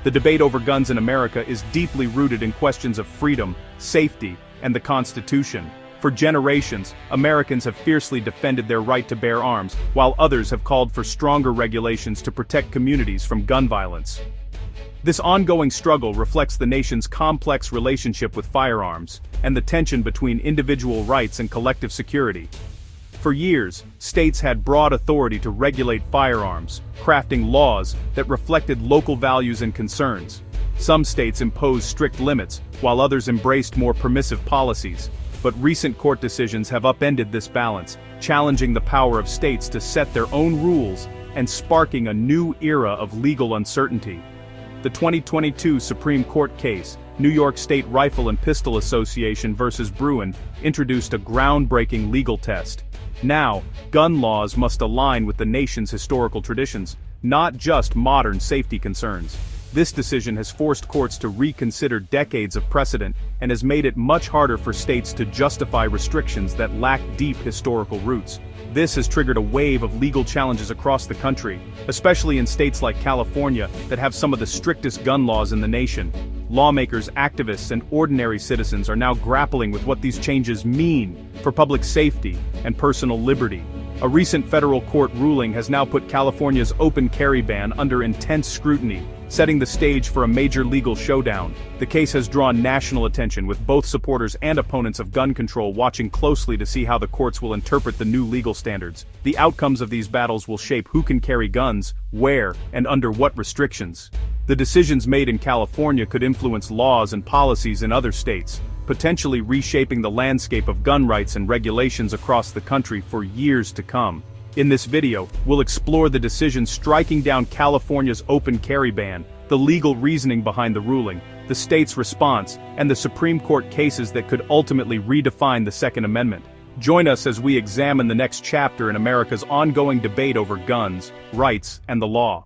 The debate over guns in America is deeply rooted in questions of freedom, safety, and the Constitution. For generations, Americans have fiercely defended their right to bear arms, while others have called for stronger regulations to protect communities from gun violence. This ongoing struggle reflects the nation's complex relationship with firearms, and the tension between individual rights and collective security. For years, states had broad authority to regulate firearms, crafting laws that reflected local values and concerns. Some states imposed strict limits, while others embraced more permissive policies. But recent court decisions have upended this balance, challenging the power of states to set their own rules and sparking a new era of legal uncertainty. The 2022 Supreme Court case, New York State Rifle and Pistol Association versus Bruen, introduced a groundbreaking legal test. Now, gun laws must align with the nation's historical traditions, not just modern safety concerns. This decision has forced courts to reconsider decades of precedent and has made it much harder for states to justify restrictions that lack deep historical roots. This has triggered a wave of legal challenges across the country, especially in states like California that have some of the strictest gun laws in the nation. Lawmakers, activists, and ordinary citizens are now grappling with what these changes mean for public safety and personal liberty. A recent federal court ruling has now put California's open carry ban under intense scrutiny, setting the stage for a major legal showdown. The case has drawn national attention, with both supporters and opponents of gun control watching closely to see how the courts will interpret the new legal standards. The outcomes of these battles will shape who can carry guns, where, and under what restrictions. The decisions made in California could influence laws and policies in other states, potentially reshaping the landscape of gun rights and regulations across the country for years to come. In this video, we'll explore the decision striking down California's open carry ban, the legal reasoning behind the ruling, the state's response, and the Supreme Court cases that could ultimately redefine the Second Amendment. Join us as we examine the next chapter in America's ongoing debate over guns, rights, and the law.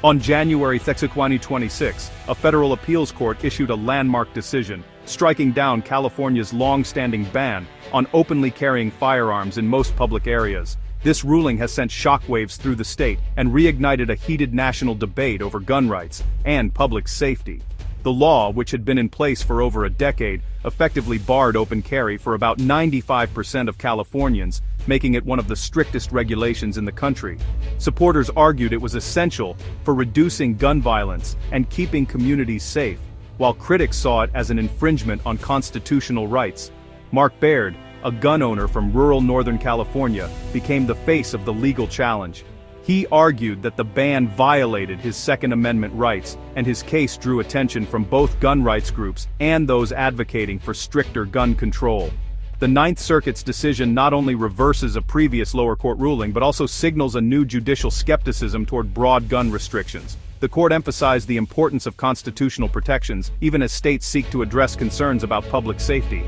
On January 2026, a federal appeals court issued a landmark decision, striking down California's long-standing ban on openly carrying firearms in most public areas. This ruling has sent shockwaves through the state and reignited a heated national debate over gun rights and public safety. The law, which had been in place for over a decade, effectively barred open carry for about 95% of Californians, making it one of the strictest regulations in the country. Supporters argued it was essential for reducing gun violence and keeping communities safe, while critics saw it as an infringement on constitutional rights. Mark Baird, a gun owner from rural Northern California, became the face of the legal challenge. He argued that the ban violated his Second Amendment rights, and his case drew attention from both gun rights groups and those advocating for stricter gun control. The Ninth Circuit's decision not only reverses a previous lower court ruling but also signals a new judicial skepticism toward broad gun restrictions. The court emphasized the importance of constitutional protections, even as states seek to address concerns about public safety.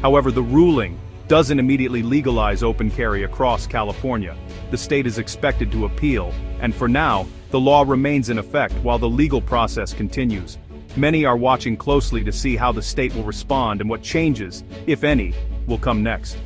However, the ruling doesn't immediately legalize open carry across California. The state is expected to appeal, and for now, the law remains in effect while the legal process continues. Many are watching closely to see how the state will respond and what changes, if any, will come next.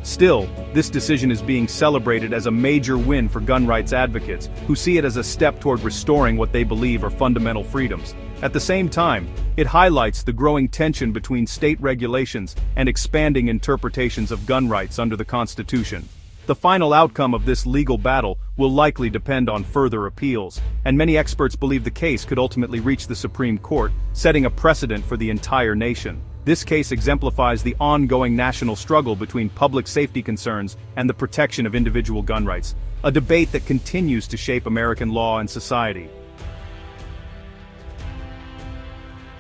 Still, this decision is being celebrated as a major win for gun rights advocates, who see it as a step toward restoring what they believe are fundamental freedoms. At the same time, it highlights the growing tension between state regulations and expanding interpretations of gun rights under the Constitution. The final outcome of this legal battle will likely depend on further appeals, and many experts believe the case could ultimately reach the Supreme Court, setting a precedent for the entire nation. This case exemplifies the ongoing national struggle between public safety concerns and the protection of individual gun rights, a debate that continues to shape American law and society.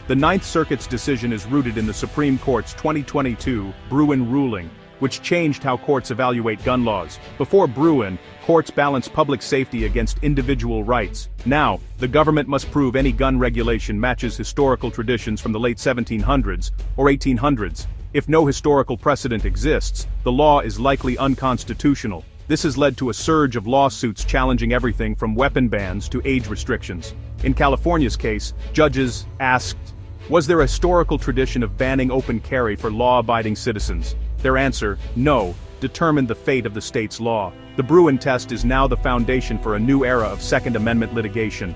The Ninth Circuit's decision is rooted in the Supreme Court's 2022 Bruen ruling, which changed how courts evaluate gun laws. Before Bruen, courts balanced public safety against individual rights. Now, the government must prove any gun regulation matches historical traditions from the late 1700s or 1800s. If no historical precedent exists, the law is likely unconstitutional. This has led to a surge of lawsuits challenging everything from weapon bans to age restrictions. In California's case, judges asked, was there a historical tradition of banning open carry for law-abiding citizens? Their answer, no, determined the fate of the state's law. The Bruin test is now the foundation for a new era of Second Amendment litigation.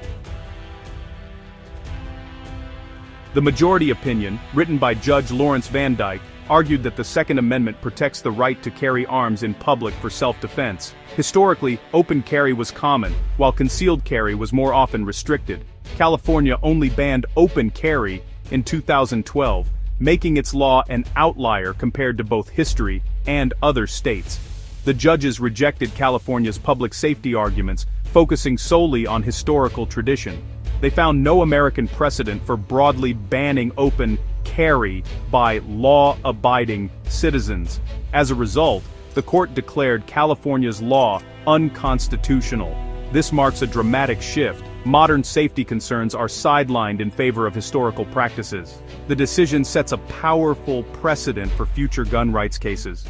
The majority opinion, written by Judge Lawrence Van Dyke, argued that the Second Amendment protects the right to carry arms in public for self-defense. Historically, open carry was common, while concealed carry was more often restricted. California only banned open carry in 2012, making its law an outlier compared to both history and other states. The judges rejected California's public safety arguments, focusing solely on historical tradition. They found no American precedent for broadly banning open carry by law-abiding citizens. As a result, the court declared California's law unconstitutional. This marks a dramatic shift. Modern safety concerns are sidelined in favor of historical practices. The decision sets a powerful precedent for future gun rights cases.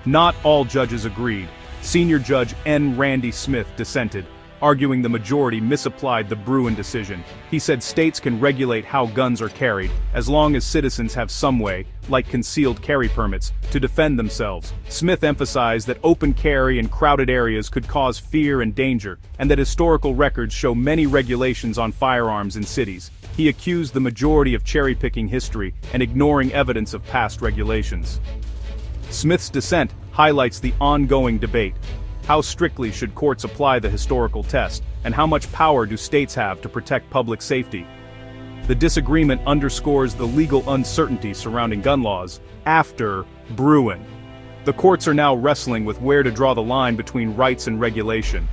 Not all judges agreed. Senior Judge N. Randy Smith dissented, arguing the majority misapplied the Bruin decision. He said states can regulate how guns are carried, as long as citizens have some way, like concealed carry permits, to defend themselves. Smith emphasized that open carry in crowded areas could cause fear and danger, and that historical records show many regulations on firearms in cities. He accused the majority of cherry-picking history and ignoring evidence of past regulations. Smith's dissent highlights the ongoing debate. How strictly should courts apply the historical test, and how much power do states have to protect public safety? The disagreement underscores the legal uncertainty surrounding gun laws after Bruin. The courts are now wrestling with where to draw the line between rights and regulation.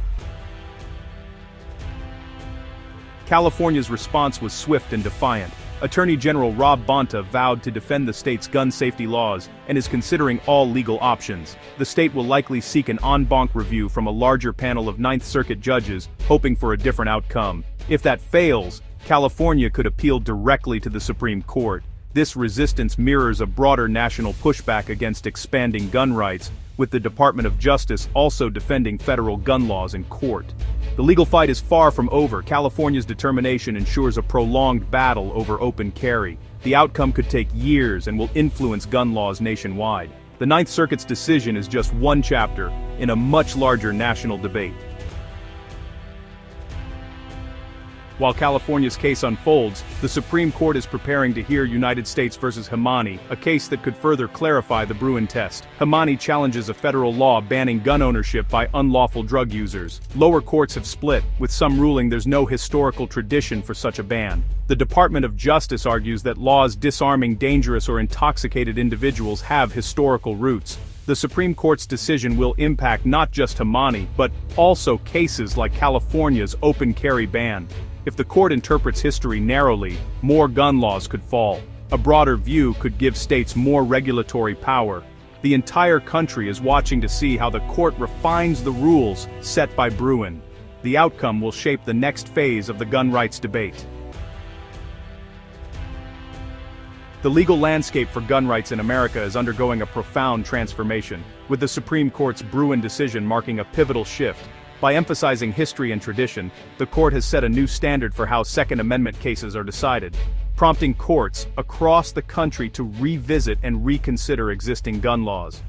California's response was swift and defiant. Attorney General Rob Bonta vowed to defend the state's gun safety laws and is considering all legal options. The state will likely seek an en banc review from a larger panel of Ninth Circuit judges, hoping for a different outcome. If that fails, California could appeal directly to the Supreme Court. This resistance mirrors a broader national pushback against expanding gun rights, with the Department of Justice also defending federal gun laws in court. The legal fight is far from over. California's determination ensures a prolonged battle over open carry. The outcome could take years and will influence gun laws nationwide. The Ninth Circuit's decision is just one chapter in a much larger national debate. While California's case unfolds, the Supreme Court is preparing to hear United States versus Himani, a case that could further clarify the Bruin test. Himani challenges a federal law banning gun ownership by unlawful drug users. Lower courts have split, with some ruling there's no historical tradition for such a ban. The Department of Justice argues that laws disarming dangerous or intoxicated individuals have historical roots. The Supreme Court's decision will impact not just Himani, but also cases like California's open carry ban. If the court interprets history narrowly, more gun laws could fall. A broader view could give states more regulatory power. The entire country is watching to see how the court refines the rules set by Bruin. The outcome will shape the next phase of the gun rights debate. The legal landscape for gun rights in America is undergoing a profound transformation, with the Supreme Court's Bruin decision marking a pivotal shift. By emphasizing history and tradition, the court has set a new standard for how Second Amendment cases are decided, prompting courts across the country to revisit and reconsider existing gun laws.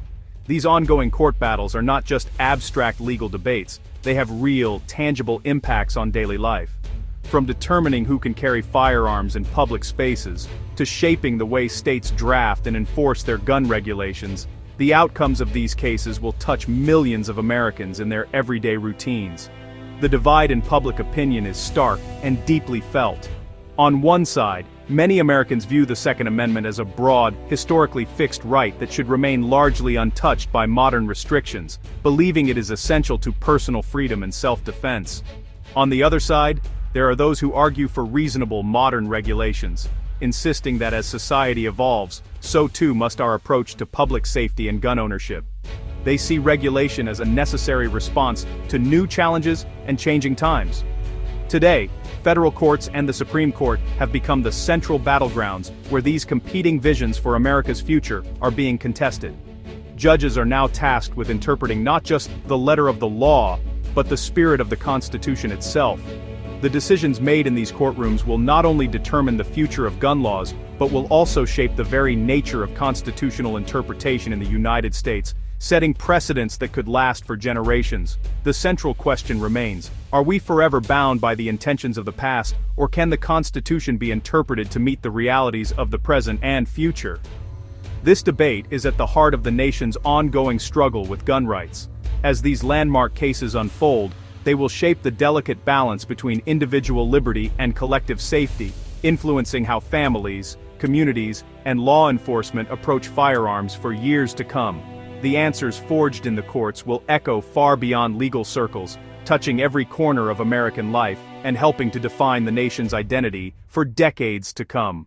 These ongoing court battles are not just abstract legal debates, they have real, tangible impacts on daily life. From determining who can carry firearms in public spaces, to shaping the way states draft and enforce their gun regulations, the outcomes of these cases will touch millions of Americans in their everyday routines. The divide in public opinion is stark and deeply felt. On one side, many Americans view the Second Amendment as a broad, historically fixed right that should remain largely untouched by modern restrictions, believing it is essential to personal freedom and self-defense. On the other side, there are those who argue for reasonable modern regulations, insisting that as society evolves, so too must our approach to public safety and gun ownership. They see regulation as a necessary response to new challenges and changing times. Today, federal courts and the Supreme Court have become the central battlegrounds where these competing visions for America's future are being contested. Judges are now tasked with interpreting not just the letter of the law, but the spirit of the Constitution itself. The decisions made in these courtrooms will not only determine the future of gun laws, but will also shape the very nature of constitutional interpretation in the United States, setting precedents that could last for generations. The central question remains, are we forever bound by the intentions of the past, or can the Constitution be interpreted to meet the realities of the present and future? This debate is at the heart of the nation's ongoing struggle with gun rights. As these landmark cases unfold, they will shape the delicate balance between individual liberty and collective safety, influencing how families, communities, and law enforcement approach firearms for years to come. The answers forged in the courts will echo far beyond legal circles, touching every corner of American life and helping to define the nation's identity for decades to come.